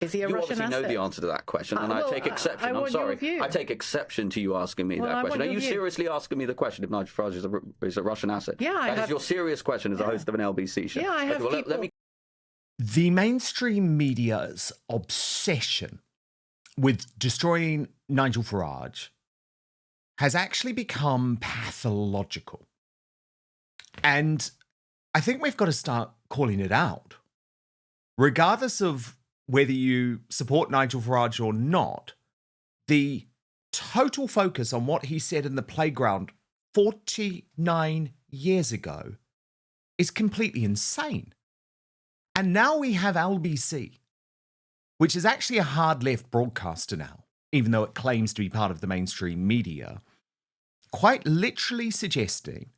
Is he a you Russian obviously asset? know the answer to that question, and I take exception. I I'm want sorry. your view. I take exception to you asking me that question. Are you seriously asking me the question if Nigel Farage is a Russian asset? Yeah, That is your serious question as a host of an LBC show. Yeah, I have okay, well, people... let me... The mainstream media's obsession with destroying Nigel Farage has actually become pathological. And I think we've got to start calling it out. Regardless of whether you support Nigel Farage or not, the total focus on what he said in the playground 49 years ago is completely insane. And now we have LBC, which is actually a hard left broadcaster now, even though it claims to be part of the mainstream media, quite literally suggesting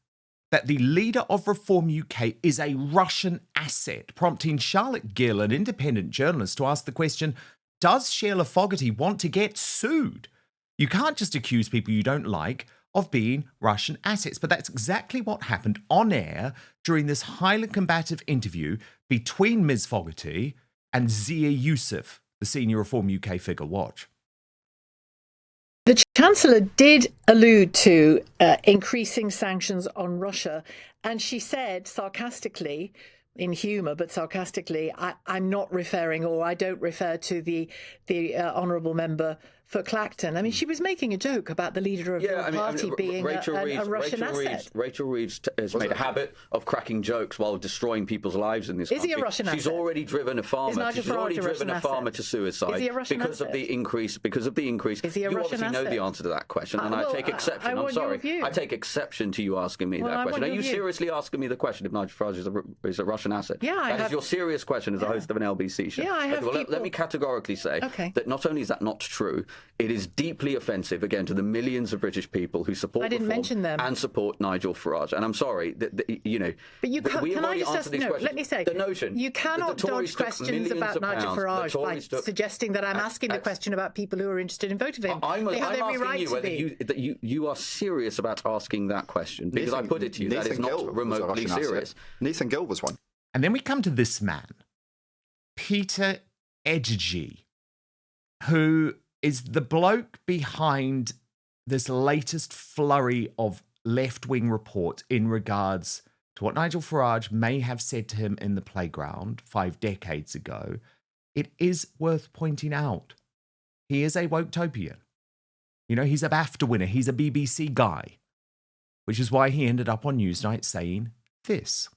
that the leader of Reform UK is a Russian asset, prompting Charlotte Gill, an independent journalist, to ask the question, does Shelagh Fogarty want to get sued? You can't just accuse people you don't like of being Russian assets. But that's exactly what happened on air during this highly combative interview between Ms. Fogarty and Zia Youssef, the senior Reform UK figure. Watch. The Chancellor did allude to increasing sanctions on Russia, and she said sarcastically, in humour, but sarcastically, I'm not referring, or I don't refer to the honourable member for Clacton. I mean, she was making a joke about the leader of your party being a Russian asset. Rachel Reeves has made a habit of cracking jokes while destroying people's lives in this country. Is he a Russian asset? She's already driven a farmer. She's already driven a farmer to suicide. Is he a Russian because asset? of the increase. Because of the increase. Is he a you Russian obviously know the asset? answer to that question, and I take exception. I'm sorry. I take exception to you asking me that question. Are you seriously asking me the question if Nigel Farage is a Russian asset? Yeah, that is your serious question as a host of an LBC show. Yeah, I have okay, well, let me categorically say that not only is that not true, it is deeply offensive, again, to the millions of British people who support reform and support Nigel Farage. And I'm sorry, you know, but you can't, we have already answered these questions. Let me say, the notion you cannot dodge questions about Nigel Farage by suggesting that I'm asking the question about people who are interested in voting for him. They have every right to be. That you are serious about asking that question, because I put it to you, that is not remotely serious. Nathan Gill was one. And then we come to this man, Peter Edgy, who is the bloke behind this latest flurry of left-wing reports in regards to what Nigel Farage may have said to him in the playground 5 decades ago. It is worth pointing out, he is a woke-topian. You know, he's a BAFTA winner. He's a BBC guy, which is why he ended up on Newsnight saying this.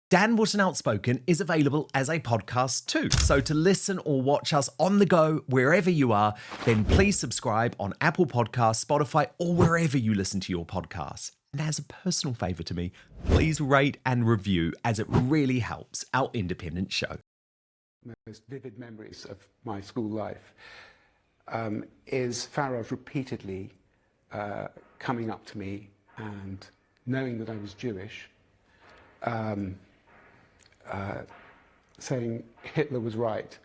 Dan Wootton Outspoken is available as a podcast too. So to listen or watch us on the go, wherever you are, then please subscribe on Apple Podcasts, Spotify, or wherever you listen to your podcasts. And as a personal favour to me, please rate and review, as it really helps our independent show. Most vivid memories of my school life is Farage repeatedly coming up to me and knowing that I was Jewish, saying Hitler was right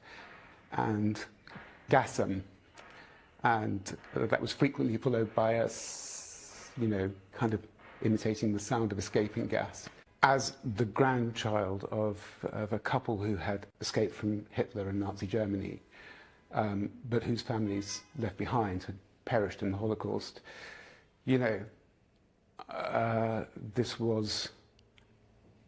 and gas him, and that was frequently followed by us, you know, kind of imitating the sound of escaping gas. As the grandchild of a couple who had escaped from Hitler and Nazi Germany, but whose families left behind had perished in the Holocaust, you know, this was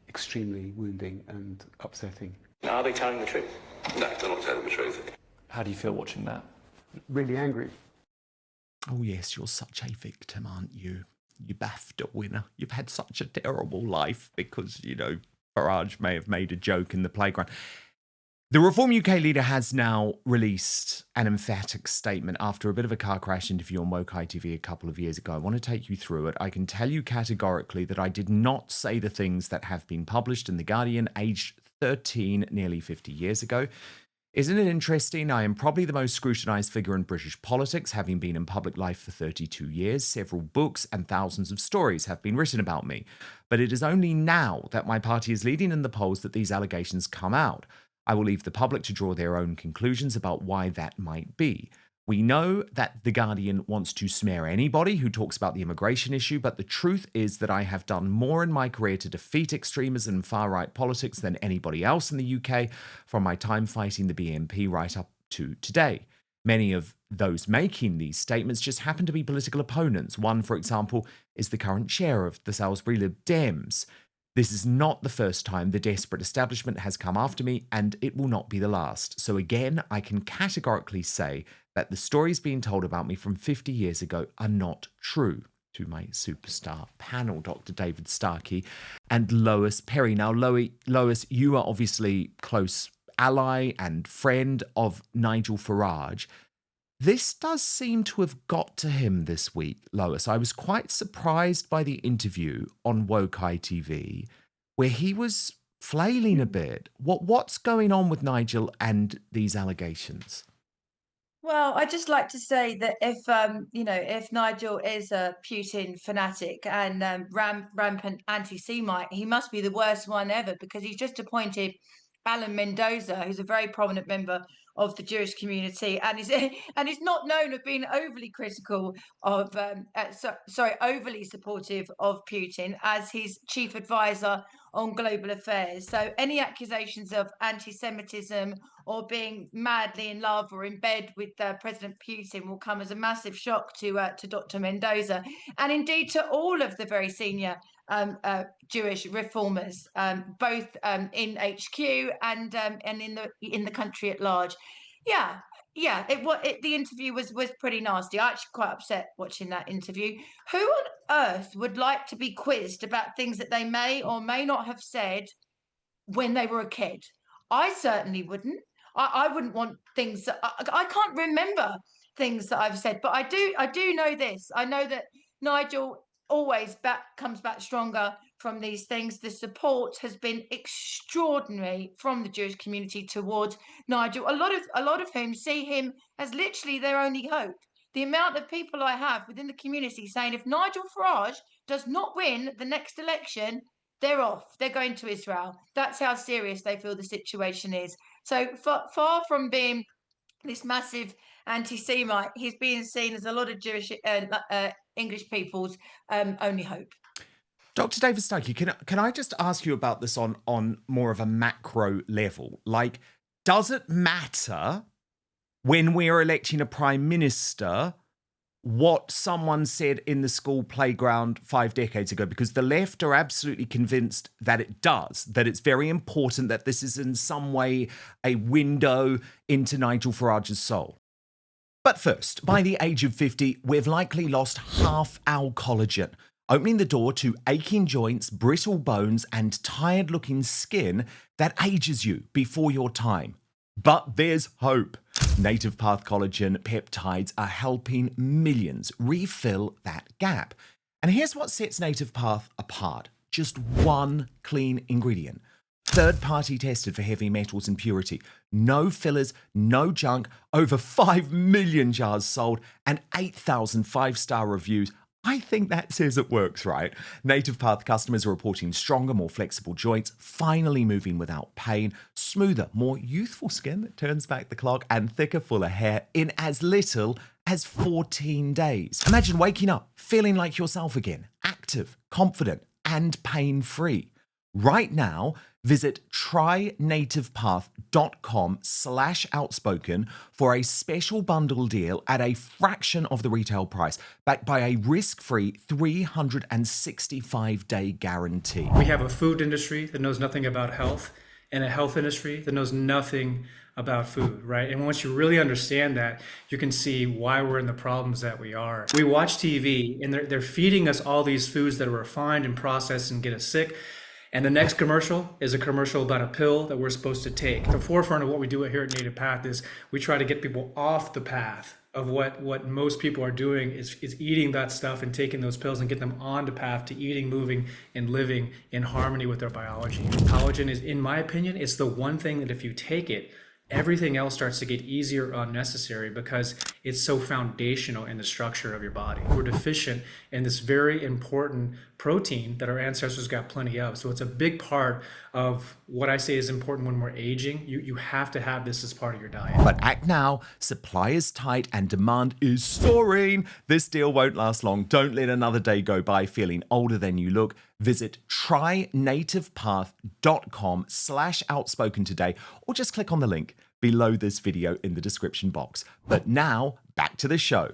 extremely wounding and upsetting. Are they telling the truth? No, they're not telling the truth. How do you feel watching that? Really angry. Oh yes, you're such a victim, aren't you? You BAFTA winner. You've had such a terrible life because, you know, Farage may have made a joke in the playground. The Reform UK leader has now released an emphatic statement after a bit of a car crash interview on Woke ITV a couple of years ago. I want to take you through it. I can tell you categorically that I did not say the things that have been published in The Guardian, aged 13, nearly 50 years ago. Isn't it interesting? I am probably the most scrutinised figure in British politics, having been in public life for 32 years. Several books and thousands of stories have been written about me. But it is only now that my party is leading in the polls that these allegations come out. I will leave the public to draw their own conclusions about why that might be. We know that The Guardian wants to smear anybody who talks about the immigration issue, but the truth is that I have done more in my career to defeat extremism and far-right politics than anybody else in the UK, from my time fighting the BNP right up to today. Many of those making these statements just happen to be political opponents. One, for example, is the current chair of the Salisbury Lib Dems. This is not the first time the desperate establishment has come after me, and it will not be the last. So again, I can categorically say that the stories being told about me from 50 years ago are not true. To my superstar panel, Dr. David Starkey and Lois Perry. Now, Lois, you are obviously close ally and friend of Nigel Farage. This does seem to have got to him this week, Lois. I was quite surprised by the interview on Woke ITV, where he was flailing a bit. What's going on with Nigel and these allegations? Well, I'd just like to say that if Nigel is a Putin fanatic and rampant anti-Semite, he must be the worst one ever, because he's just appointed Alan Mendoza, who's a very prominent member of the Jewish community, and is not known of being overly critical of, overly supportive of Putin as his chief advisor on global affairs. So any accusations of anti-Semitism or being madly in love or in bed with President Putin will come as a massive shock to Dr. Mendoza, and indeed to all of the very senior Jewish reformers, both in HQ and in the country at large. The interview was pretty nasty. I actually quite upset watching that interview. Who on earth would like to be quizzed about things that they may or may not have said when they were a kid? I certainly wouldn't. I wouldn't want things that I can't remember things that I've said, but I do know this. I know that Nigel always comes back stronger from these things. The support has been extraordinary from the Jewish community towards Nigel. A lot of whom see him as literally their only hope. The amount of people I have within the community saying if Nigel Farage does not win the next election, they're off. They're going to Israel. That's how serious they feel the situation is. So far from being this massive anti-Semite, he's being seen as a lot of Jewish English people's only hope. Dr. David Starkey, can I just ask you about this on more of a macro level? Like, does it matter when we're electing a prime minister what someone said in the school playground 5 decades ago? Because the left are absolutely convinced that it does, that it's very important, that this is in some way a window into Nigel Farage's soul. But first, by the age of 50, we've likely lost half our collagen, opening the door to aching joints, brittle bones, and tired-looking skin that ages you before your time. But there's hope. Native Path collagen peptides are helping millions refill that gap. And here's what sets Native Path apart. Just one clean ingredient. Third-party tested for heavy metals and purity. No fillers, no junk, over 5 million jars sold, and 8,000 five-star reviews. I think that says it works, right? Native Path customers are reporting stronger, more flexible joints, finally moving without pain, smoother, more youthful skin that turns back the clock, and thicker, fuller hair in as little as 14 days. Imagine waking up feeling like yourself again, active, confident, and pain-free. Right now, visit trynativepath.com/outspoken for a special bundle deal at a fraction of the retail price, backed by a risk-free 365-day guarantee. We have a food industry that knows nothing about health and a health industry that knows nothing about food, right? And once you really understand that, you can see why we're in the problems that we are. We watch TV and they're feeding us all these foods that are refined and processed and get us sick. And the next commercial is a commercial about a pill that we're supposed to take. The forefront of what we do here at Native Path is we try to get people off the path of what most people are doing is eating that stuff and taking those pills and get them on the path to eating, moving, and living in harmony with their biology. Collagen is, in my opinion, it's the one thing that if you take it, everything else starts to get easier or unnecessary because it's so foundational in the structure of your body. We're deficient in this very important protein that our ancestors got plenty of. So it's a big part of what I say is important when we're aging. You have to have this as part of your diet. But act now, supply is tight and demand is soaring. This deal won't last long. Don't let another day go by feeling older than you look. Visit trynativepath.com/outspoken today, or just click on the link below this video in the description box. But now, back to the show.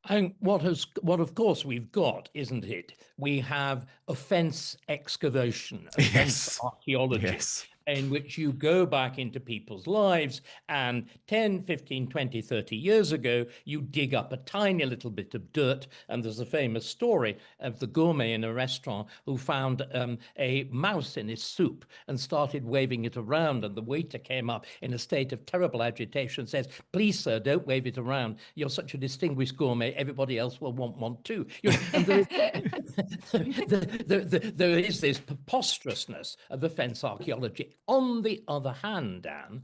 And what of course we've got, isn't it? We have offence excavation, offence archaeology. Yes. In which you go back into people's lives and 10, 15, 20, 30 years ago, you dig up a tiny little bit of dirt. And there's a famous story of the gourmet in a restaurant who found a mouse in his soup and started waving it around. And the waiter came up in a state of terrible agitation and says, "Please, sir, don't wave it around. You're such a distinguished gourmet. Everybody else will want one too." You know, and there is this preposterousness of offence archaeology. On the other hand, Dan,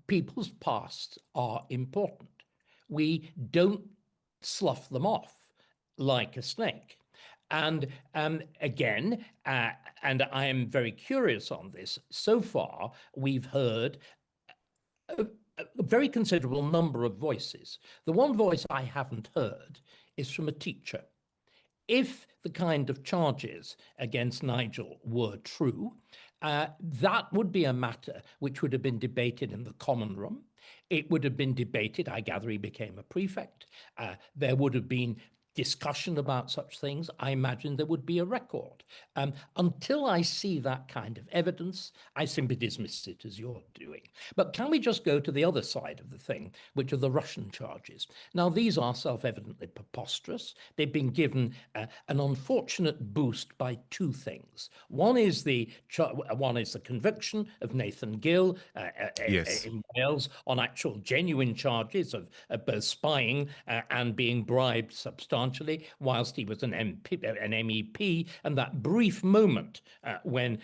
people's pasts are important. We don't slough them off like a snake. And again, and I am very curious on this, so far we've heard a very considerable number of voices. The one voice I haven't heard is from a teacher. If the kind of charges against Nigel were true, that would be a matter which would have been debated in the common room. It would have been debated, I gather he became a prefect. There would have been discussion about such things. I imagine there would be a record. Until I see that kind of evidence, I simply dismiss it as you're doing. But can we just go to the other side of the thing, which are the Russian charges? Now, these are self-evidently preposterous. They've been given an unfortunate boost by two things. One is the conviction of Nathan Gill in Wales on actual genuine charges of both spying and being bribed substantially whilst he was an MEP, and that brief moment when,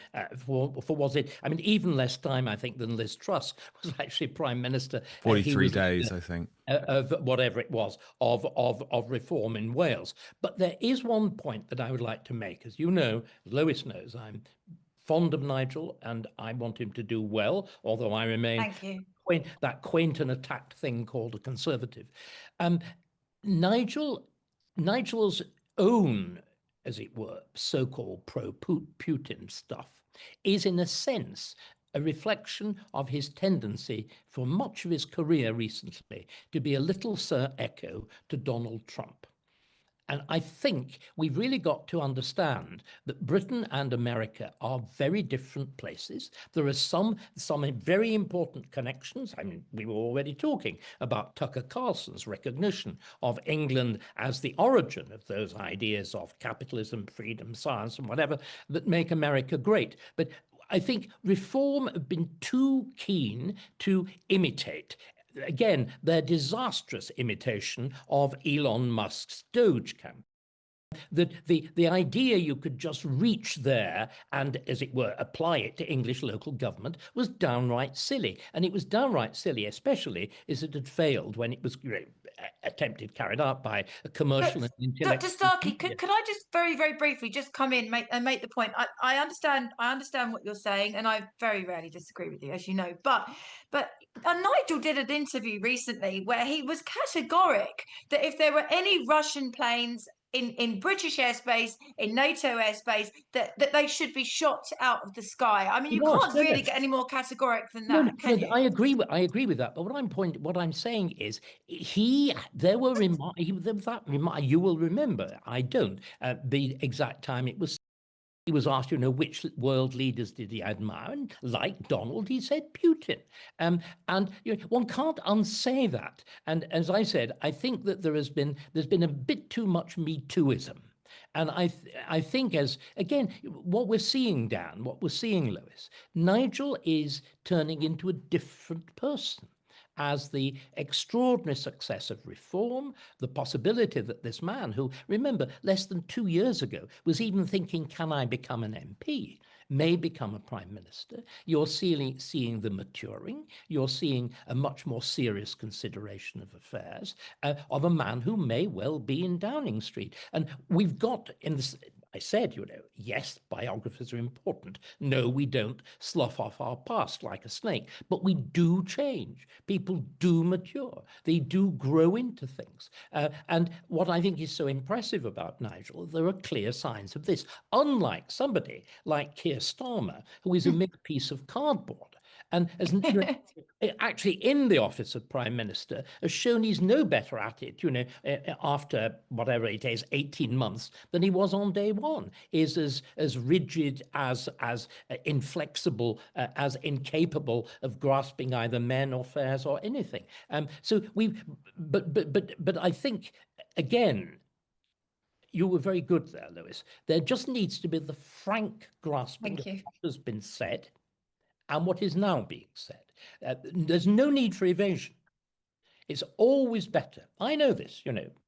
was it, I mean, even less time, I think, than Liz Truss was actually Prime Minister. 43 days, I think. Of whatever it was, of reform in Wales. But there is one point that I would like to make. As you know, Lois knows, I'm fond of Nigel and I want him to do well, although I remain that quaint and attacked thing called a conservative. Nigel's own, as it were, so-called pro-Putin stuff is, in a sense, a reflection of his tendency for much of his career recently to be a little Sir Echo to Donald Trump. And I think we've really got to understand that Britain and America are very different places. There are some very important connections. I mean, we were already talking about Tucker Carlson's recognition of England as the origin of those ideas of capitalism, freedom, science, and whatever that make America great. But I think reform have been too keen to imitate. Again, their disastrous imitation of Elon Musk's Doge campaign. The idea you could just reach there and, as it were, apply it to English local government was downright silly. And it was downright silly, especially as it had failed when it was attempted, carried out by a commercial and intellectual. Dr. Starkey, could I just very, very briefly just come in and make the point? I understand what you're saying, and I very rarely disagree with you, as you know. But Nigel did an interview recently where he was categoric that if there were any Russian planes in British airspace, in NATO airspace, that they should be shot out of the sky. I mean, you can't really get any more categoric than that, can you? I agree with that. But what I'm saying is, there was that remark. You will remember. I don't. The exact time it was. He was asked, which world leaders did he admire? And like Donald, he said Putin. And one can't unsay that. And as I said, I think that there's been a bit too much Me Tooism. And I think, as again, what we're seeing, Dan, what we're seeing, Lois, Nigel is turning into a different person. As the extraordinary success of reform, the possibility that this man who, remember, less than 2 years ago was even thinking, can I become an MP? may become a prime minister. You're seeing the maturing. You're seeing a much more serious consideration of affairs of a man who may well be in Downing Street. And we've got in this. I said, yes, biographies are important. No, we don't slough off our past like a snake, but we do change. People do mature. They do grow into things. And what I think is so impressive about Nigel, there are clear signs of this. Unlike somebody like Keir Starmer, who is a mere piece of cardboard, and as actually in the office of Prime Minister has shown he's no better at it, after whatever it is, 18 months, than he was on day one, is as rigid, as inflexible, as incapable of grasping either men or affairs or anything. But I think, again, you were very good there, Lewis. There just needs to be the frank grasping of what has been said and what is now being said. There's no need for evasion. It's always better. I know this,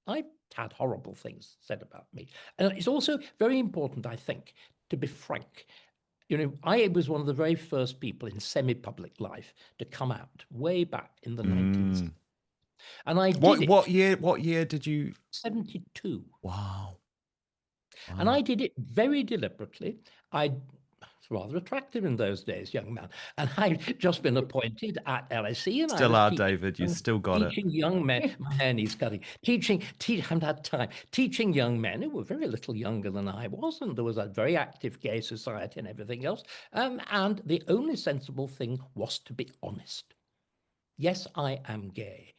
I've had horrible things said about me. And it's also very important, I think, to be frank. I was one of the very first people in semi-public life to come out way back in the 1970s. And I did What year did you? 72. Wow. And I did it very deliberately. It's rather attractive in those days, young man. And I'd just been appointed at LSE. And still are, David. You still got it. Teaching young men. My hair needs cutting. I haven't had time. Teaching young men who were very little younger than I was. And there was a very active gay society and everything else. And the only sensible thing was to be honest. Yes, I am gay.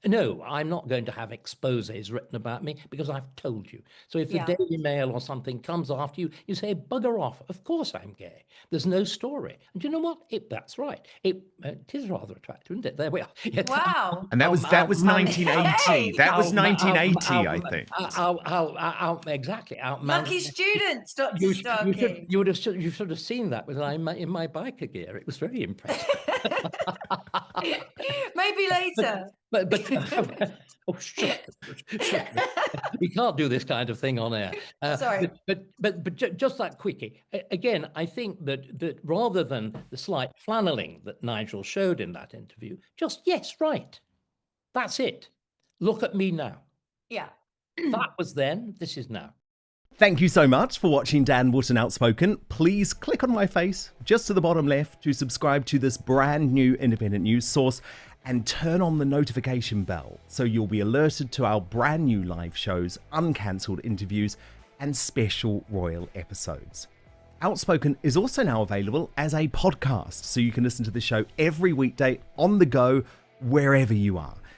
No, I'm not going to have exposés written about me because I've told you. So if the Daily Mail or something comes after you, you say, bugger off. Of course I'm gay. There's no story. And you know what? That's right. It is rather attractive, isn't it? There we are. Wow. And that was 1980. That was 1980, I think. Exactly. Lucky students, Dr. Starkey. You should have seen that in my biker gear. It was very impressive. Maybe later. But oh, shut. We can't do this kind of thing on air. Sorry. But just that quickie. Again, I think that rather than the slight flanneling that Nigel showed in that interview, just yes, right. That's it. Look at me now. Yeah. That was then. This is now. Thank you so much for watching Dan Wootton Outspoken. Please click on my face just to the bottom left to subscribe to this brand new independent news source and turn on the notification bell so you'll be alerted to our brand new live shows, uncancelled interviews and special royal episodes. Outspoken is also now available as a podcast, so you can listen to the show every weekday on the go wherever you are.